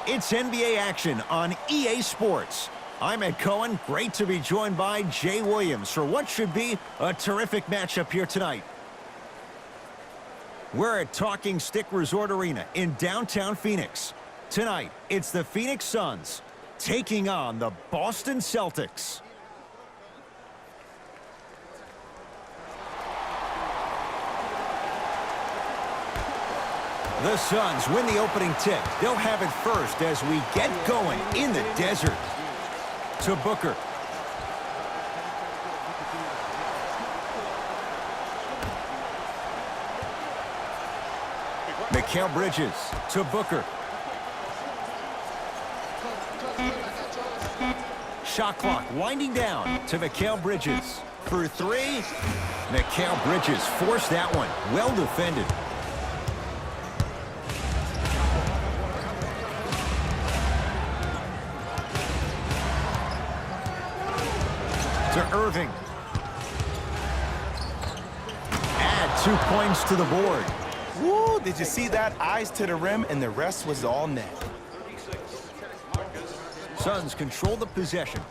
It's NBA action on EA Sports. I'm Ed Cohen. Great to be joined by Jay Williams for what should be a terrific matchup here tonight. We're at Talking Stick Resort Arena in downtown Phoenix. Tonight, it's the Phoenix Suns taking on the Boston Celtics. The Suns win the opening tip. They'll have it first as we get going in the desert. To Booker. Mikal Bridges to Booker. Shot clock winding down to Mikal Bridges. For three. Mikal Bridges forced that one. Well defended. To Irving. Add 2 points to the board. Woo, did you see that? Eyes to the rim, and the rest was all net. Suns control the possession.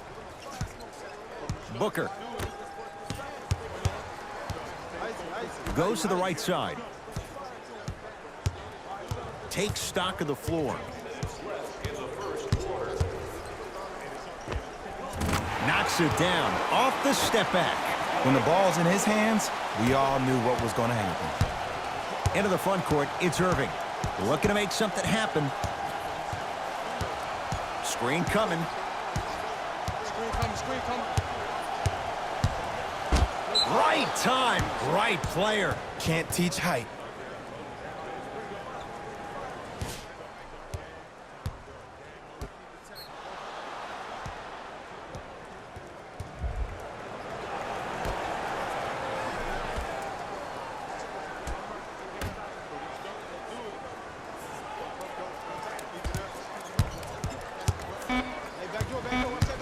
Booker. Goes to the right side. Takes stock of the floor. Knocks it down off the step back. When the ball's in his hands, we all knew what was going to happen. Into the front court, it's Irving. Looking to make something happen. Screen coming. Screen coming. Right time, right player. Can't teach height.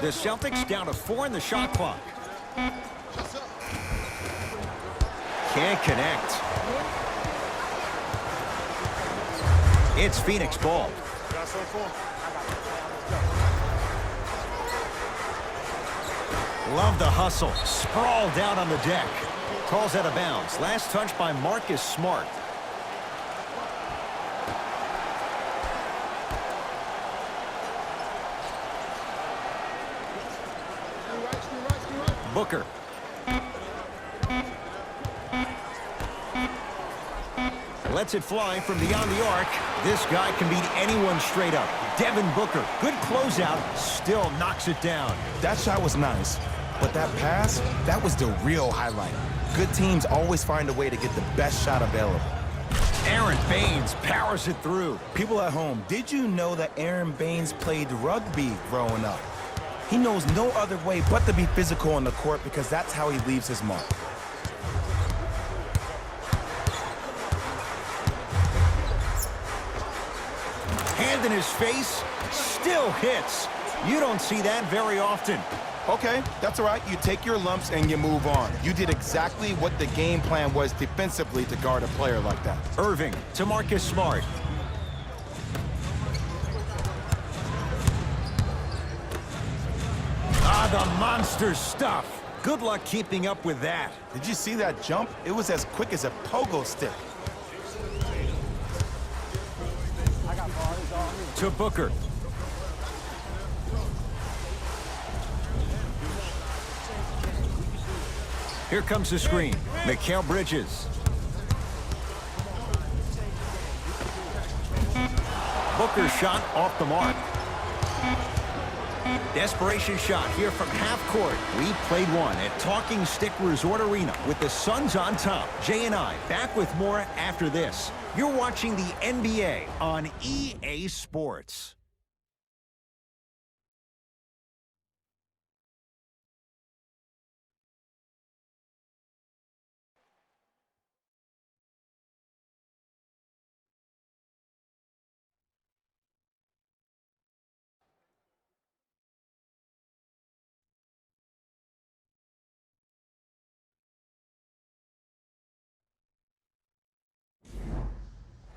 The Celtics down to 4 in the shot clock. Can't connect. It's Phoenix ball. Love the hustle. Sprawled out on the deck. Calls out of bounds. Last touch by Marcus Smart. Booker. Lets it fly from beyond the arc. This guy can beat anyone straight up. Devin Booker, good closeout, still knocks it down. That shot was nice, but that pass, that was the real highlight. Good teams always find a way to get the best shot available. Aaron Baines powers it through. People at home, did you know that Aaron Baines played rugby growing up? He knows no other way but to be physical on the court because that's how he leaves his mark. Hand in his face, still hits. You don't see that very often. Okay, that's all right. You take your lumps and you move on. You did exactly what the game plan was defensively to guard a player like that. Irving to Marcus Smart. The monster stuff. Good luck keeping up with that. Did you see that jump? It was as quick as a pogo stick. To Booker. Here comes the screen. Mikal Bridges. Booker's shot off the mark. Desperation shot here from half court. We played one at Talking Stick Resort Arena with the Suns on top. Jay and I back with more after this. You're watching the NBA on EA Sports.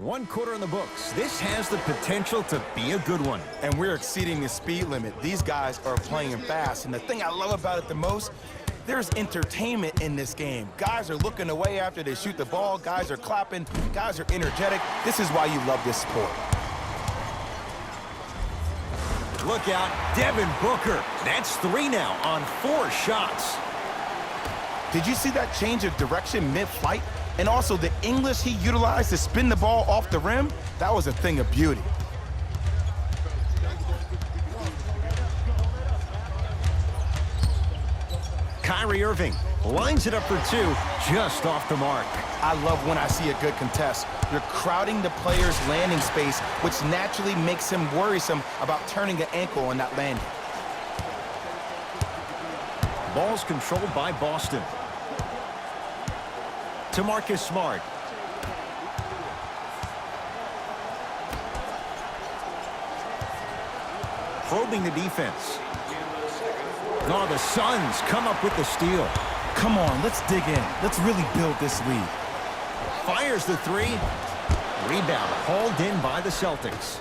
One quarter in the books. This has the potential to be a good one. And we're exceeding the speed limit. These guys are playing fast, and the thing I love about it the most, there's entertainment in this game. Guys are looking away after they shoot the ball. Guys are clapping. Guys are energetic. This is why you love this sport. Look out, Devin Booker. That's 3 now on 4 shots. Did you see that change of direction mid-flight? And also the English he utilized to spin the ball off the rim? That was a thing of beauty. Kyrie Irving lines it up for 2, just off the mark. I love when I see a good contest. You're crowding the player's landing space, which naturally makes him worrisome about turning an ankle on that landing. Ball's controlled by Boston. To Marcus Smart. Probing the defense. Oh, the Suns come up with the steal. Come on, let's dig in. Let's really build this lead. Fires the 3. Rebound hauled in by the Celtics.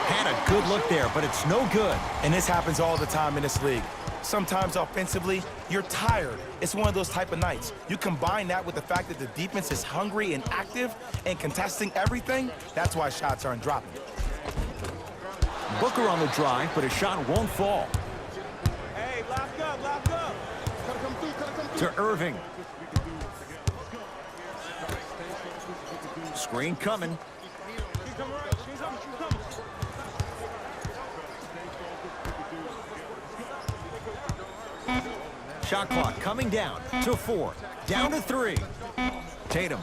Had a good look there, but it's no good. And this happens all the time in this league. Sometimes offensively, you're tired. It's one of those type of nights. You combine that with the fact that the defense is hungry and active and contesting everything, that's why shots aren't dropping. Booker on the drive, but a shot won't fall. Hey, lock up, lock up. To Irving. Screen coming. Shot clock coming down to 4. Down to 3. Tatum.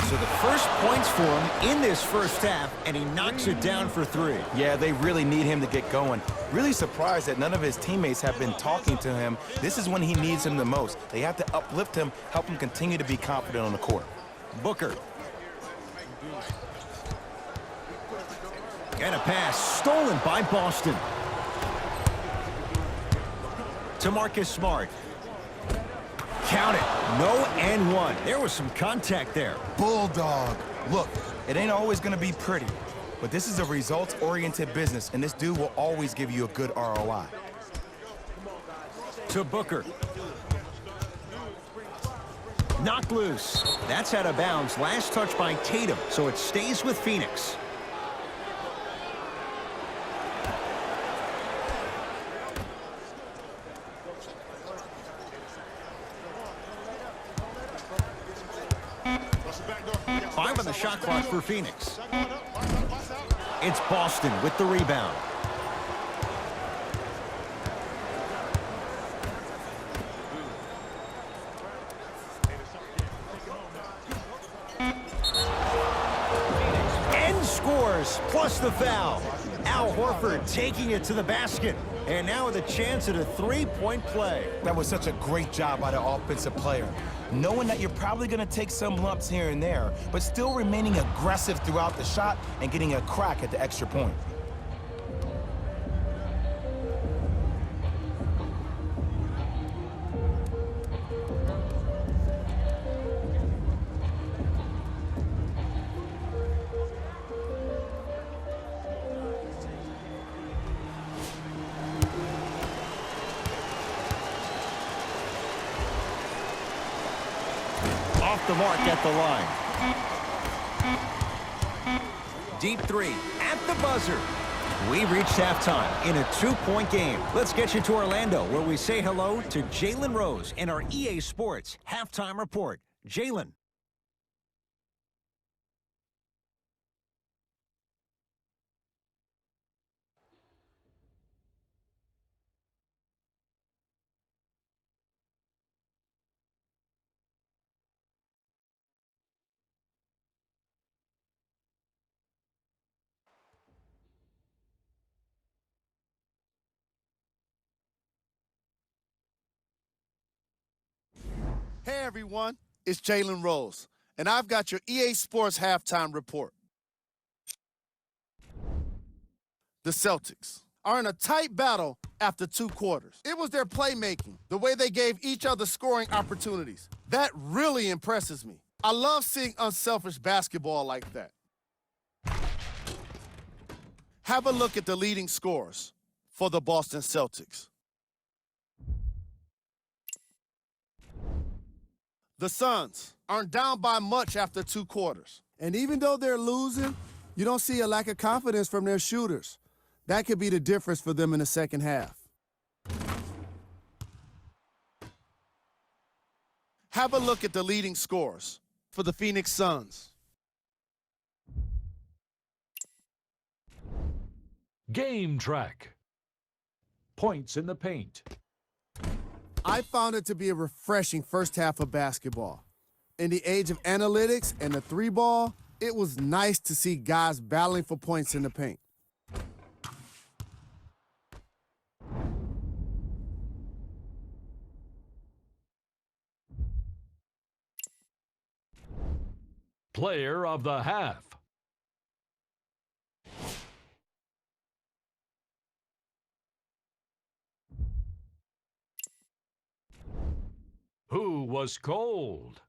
So the first points for him in this first half, and he knocks it down for 3. Yeah, they really need him to get going. Really surprised that none of his teammates have been talking to him. This is when he needs him the most. They have to uplift him, help him continue to be confident on the court. Booker. And a pass stolen by Boston. To Marcus Smart. Count it. No and 1. There was some contact there. Bulldog. Look, it ain't always going to be pretty, but this is a results-oriented business, and this dude will always give you a good ROI. To Booker. Knocked loose. That's out of bounds. Last touch by Tatum, so it stays with Phoenix. On the shot clock for Phoenix. It's Boston with the rebound. And scores, plus the foul. Al Horford taking it to the basket. And now with a chance at a 3-point play. That was such a great job by the offensive player. Knowing that you're probably going to take some lumps here and there, but still remaining aggressive throughout the shot and getting a crack at the extra point. Off the mark at the line. Deep 3 at the buzzer. We reached halftime in a 2-point game. Let's get you to Orlando, where we say hello to Jalen Rose in our EA Sports halftime report. Jalen. Hey everyone, it's Jalen Rose, and I've got your EA Sports halftime report. The Celtics are in a tight battle after 2 quarters. It was their playmaking, the way they gave each other scoring opportunities, That really impresses me. I love seeing unselfish basketball like that. Have a look at the leading scorers for the Boston Celtics. The Suns aren't down by much after 2 quarters. And even though they're losing, you don't see a lack of confidence from their shooters. That could be the difference for them in the second half. Have a look at the leading scorers for the Phoenix Suns. Game track. Points in the paint. I found it to be a refreshing first half of basketball. In the age of analytics and the 3-ball, it was nice to see guys battling for points in the paint. Player of the half. Who was cold?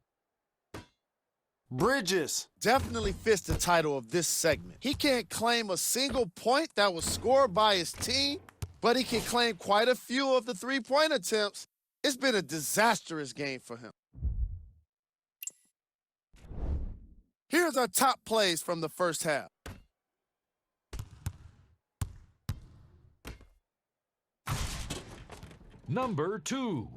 Bridges definitely fits the title of this segment. He can't claim a single point that was scored by his team, but he can claim quite a few of the 3-point attempts. It's been a disastrous game for him. Here's our top plays from the first half. Number 2.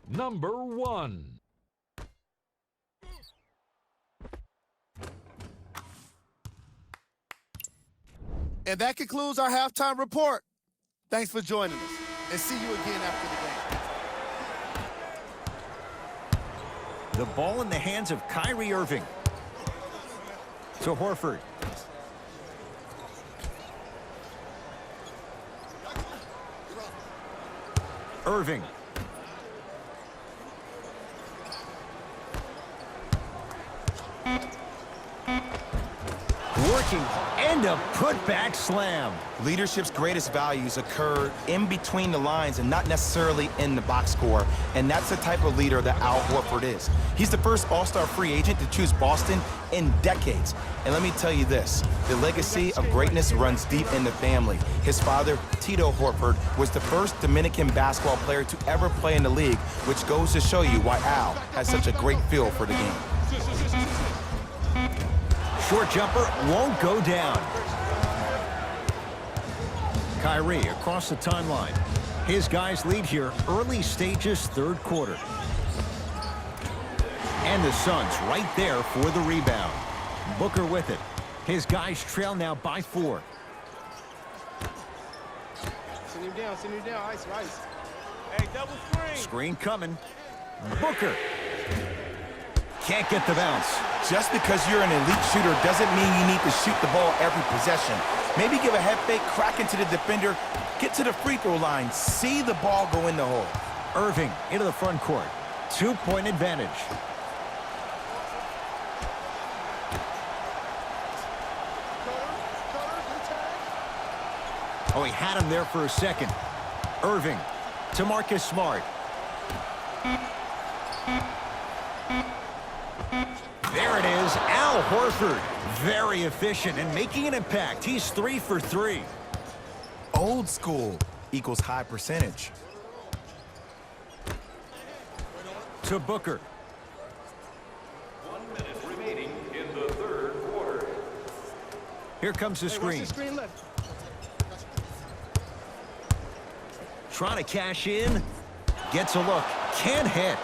Number 1. And that concludes our halftime report. Thanks for joining us, and see you again after the game. The ball in the hands of Kyrie Irving. To Horford. Irving. Working and a putback slam. Leadership's greatest values occur in between the lines and not necessarily in the box score. And that's the type of leader that Al Horford is. He's the first all-star free agent to choose Boston in decades. And let me tell you this, the legacy of greatness runs deep in the family. His father, Tito Horford, was the first Dominican basketball player to ever play in the league, which goes to show you why Al has such a great feel for the game. Short jumper won't go down. Kyrie across the timeline. His guys lead here early stages, 3rd quarter. And the Suns right there for the rebound. Booker with it. His guys trail now by 4. Send him down, ice. Hey, double screen. Screen coming. Booker. Can't get the bounce. Just because you're an elite shooter doesn't mean you need to shoot the ball every possession. Maybe give a head fake, crack into the defender, get to the free throw line, see the ball go in the hole. Irving into the front court. 2-point advantage. Oh, he had him there for a second. Irving to Marcus Smart. There it is, Al Horford. Very efficient and making an impact. He's 3 for 3. Old school equals high percentage. To Booker. 1 minute remaining in the 3rd quarter. Here comes the screen. Trying to cash in. Gets a look. Can't hit.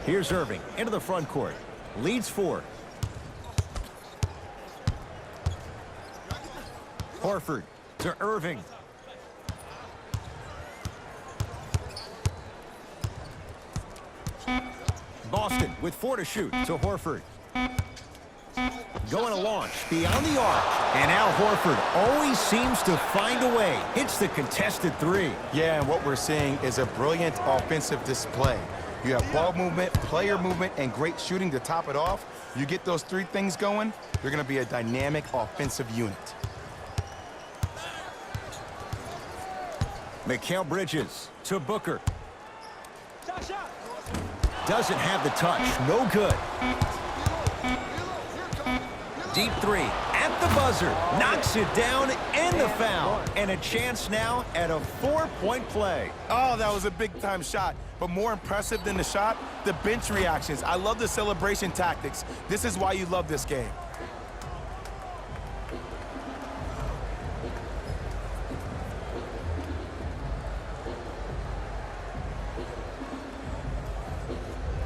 Here's Irving into the front court. Leads 4. Horford to Irving. Boston with 4 to shoot to Horford. Going to launch beyond the arc. And Al Horford always seems to find a way. Hits the contested 3. Yeah, and what we're seeing is a brilliant offensive display. You have ball movement, player movement, and great shooting to top it off. You get those three things going, you're going to be a dynamic offensive unit. Mikal Bridges to Booker. Doesn't have the touch. No good. Deep three at the buzzer. Knocks it down and the foul. And a chance now at a 4-point play. Oh, that was a big-time shot. But more impressive than the shot, the bench reactions. I love the celebration tactics. This is why you love this game.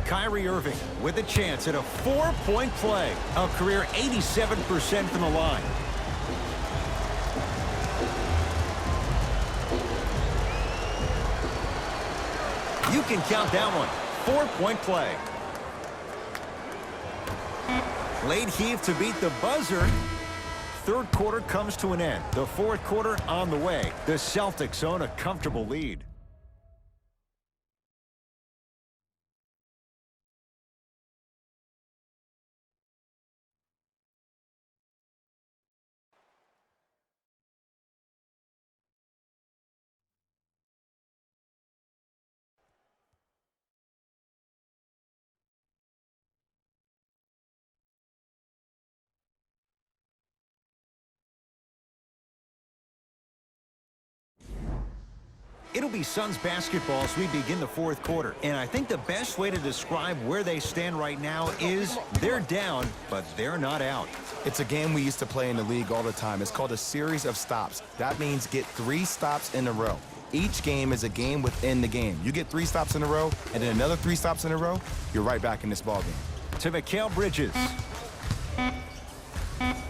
Kyrie Irving with a chance at a 4-point play. A career 87% from the line. You can count that one. 4-point play. Late heave to beat the buzzer. Third quarter comes to an end. The fourth quarter on the way. The Celtics own a comfortable lead. It'll be Suns basketball as we begin the fourth quarter. And I think the best way to describe where they stand right now is they're down, but they're not out. It's a game we used to play in the league all the time. It's called a series of stops. That means get 3 stops in a row. Each game is a game within the game. You get 3 stops in a row, and then another 3 stops in a row, you're right back in this ballgame. To Mikal Bridges.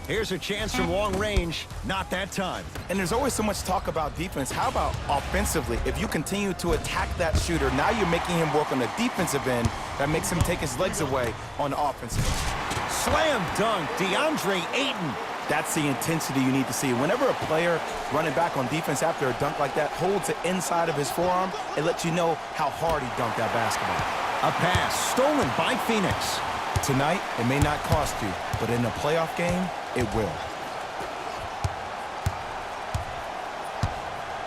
Here's a chance from long range. Not that time. And there's always so much talk about defense. How about offensively? If you continue to attack that shooter, now you're making him work on the defensive end. That makes him take his legs away on the offensive end. Slam dunk, DeAndre Ayton. That's the intensity you need to see. Whenever a player running back on defense after a dunk like that holds it inside of his forearm, it lets you know how hard he dunked that basketball. A pass stolen by Phoenix. Tonight, it may not cost you, but in a playoff game, it will.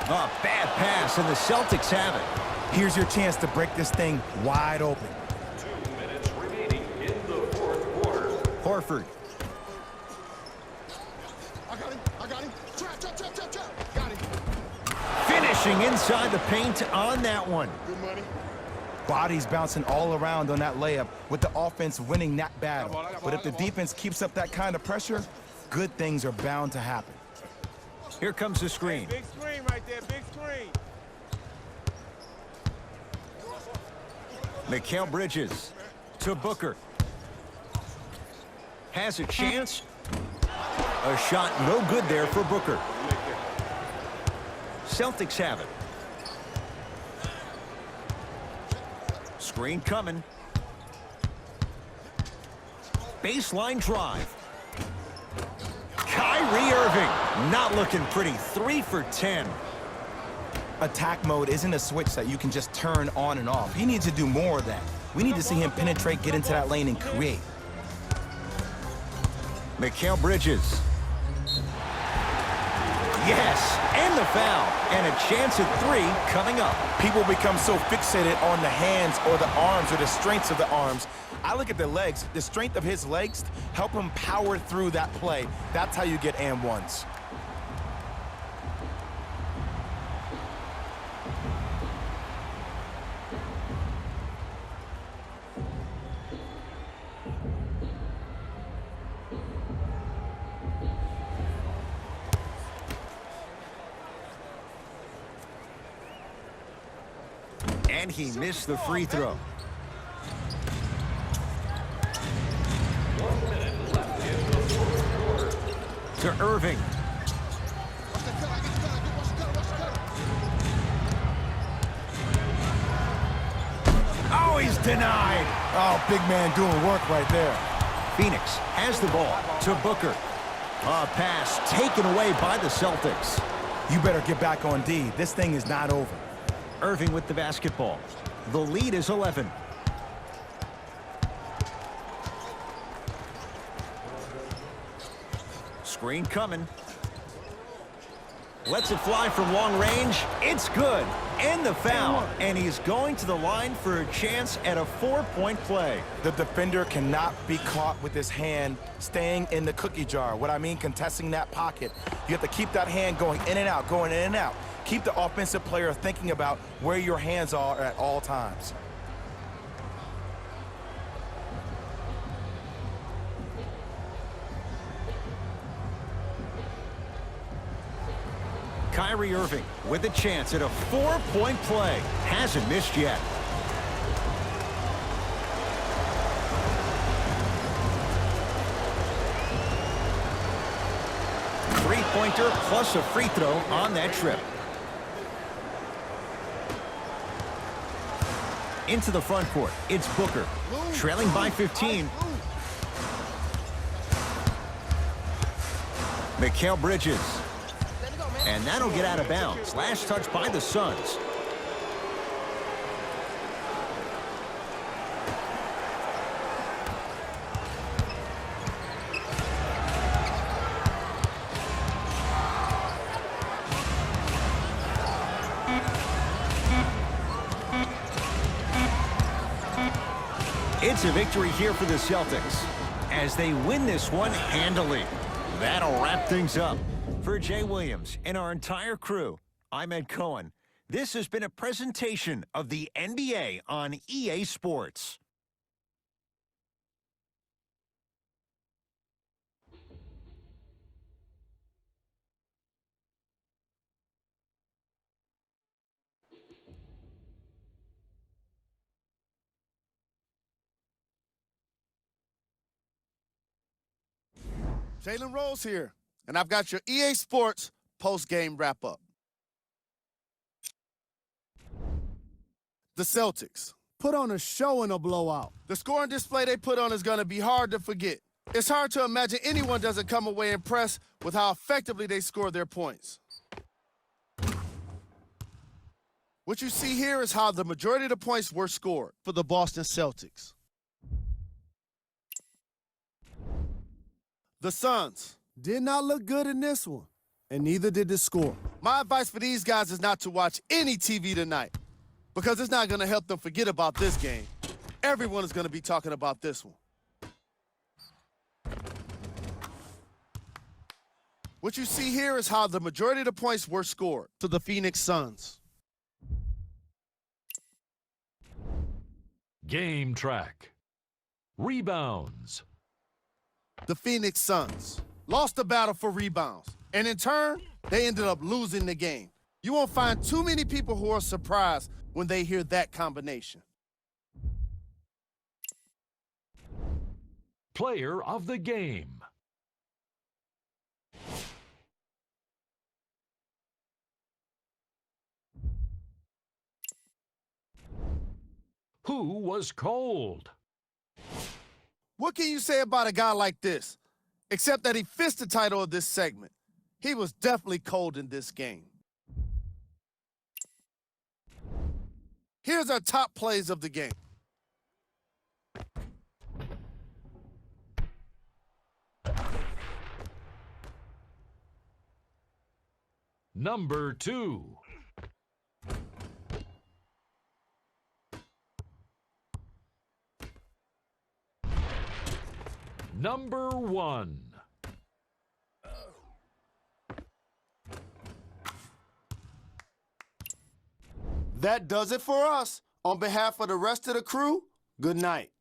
A bad pass, and the Celtics have it. Here's your chance to break this thing wide open. 2 minutes remaining in the fourth quarter. Horford. I got him. Trap. Got him. Finishing inside the paint on that one. Good money. Bodies bouncing all around on that layup with the offense winning that battle. But if the defense keeps up that kind of pressure, good things are bound to happen. Here comes the screen. Big screen right there. Big screen. Mikal Bridges to Booker. Has a chance. A shot no good there for Booker. Celtics have it. Screen coming. Baseline drive. Kyrie Irving not looking pretty. 3 for 10. Attack mode isn't a switch that you can just turn on and off. He needs to do more of that. We need to see him penetrate, get into that lane, and create. Mikal Bridges. Yes, and the foul. And a chance at 3 coming up. People become so fixated on the hands or the arms or the strengths of the arms. I look at the legs. The strength of his legs help him power through that play. That's how you get and ones. And he missed the free throw. 1 minute left in the fourth quarter. To Irving. Oh, he's denied. Oh, big man doing work right there. Phoenix has the ball to Booker. A pass taken away by the Celtics. You better get back on D. This thing is not over. Irving with the basketball. The lead is 11. Screen coming. Lets it fly from long range. It's good. And the foul. And he's going to the line for a chance at a 4-point play. The defender cannot be caught with his hand staying in the cookie jar. What I mean, contesting that pocket. You have to keep that hand going in and out, going in and out. Keep the offensive player thinking about where your hands are at all times. Kyrie Irving with a chance at a 4-point play. Hasn't missed yet. Three-pointer plus a free throw on that trip. Into the front court. It's Booker. Trailing by 15. Mikal Bridges. And that'll get out of bounds. Last touch by the Suns. It's a victory here for the Celtics as they win this one handily. That'll wrap things up. For Jay Williams and our entire crew, I'm Ed Cohen. This has been a presentation of the NBA on EA Sports. Jalen Rose here, and I've got your EA Sports post-game wrap-up. The Celtics put on a show in a blowout. The scoring display they put on is going to be hard to forget. It's hard to imagine anyone doesn't come away impressed with how effectively they score their points. What you see here is how the majority of the points were scored for the Boston Celtics. The Suns did not look good in this one, and neither did the score. My advice for these guys is not to watch any TV tonight, because it's not going to help them forget about this game. Everyone is going to be talking about this one. What you see here is how the majority of the points were scored to the Phoenix Suns. Game track. Rebounds. The Phoenix Suns lost the battle for rebounds, and in turn, they ended up losing the game. You won't find too many people who are surprised when they hear that combination. Player of the game. Who was cold? What can you say about a guy like this, except that he fits the title of this segment? He was definitely cold in this game. Here's our top plays of the game. Number 2. Number 1. That does it for us. On behalf of the rest of the crew, good night.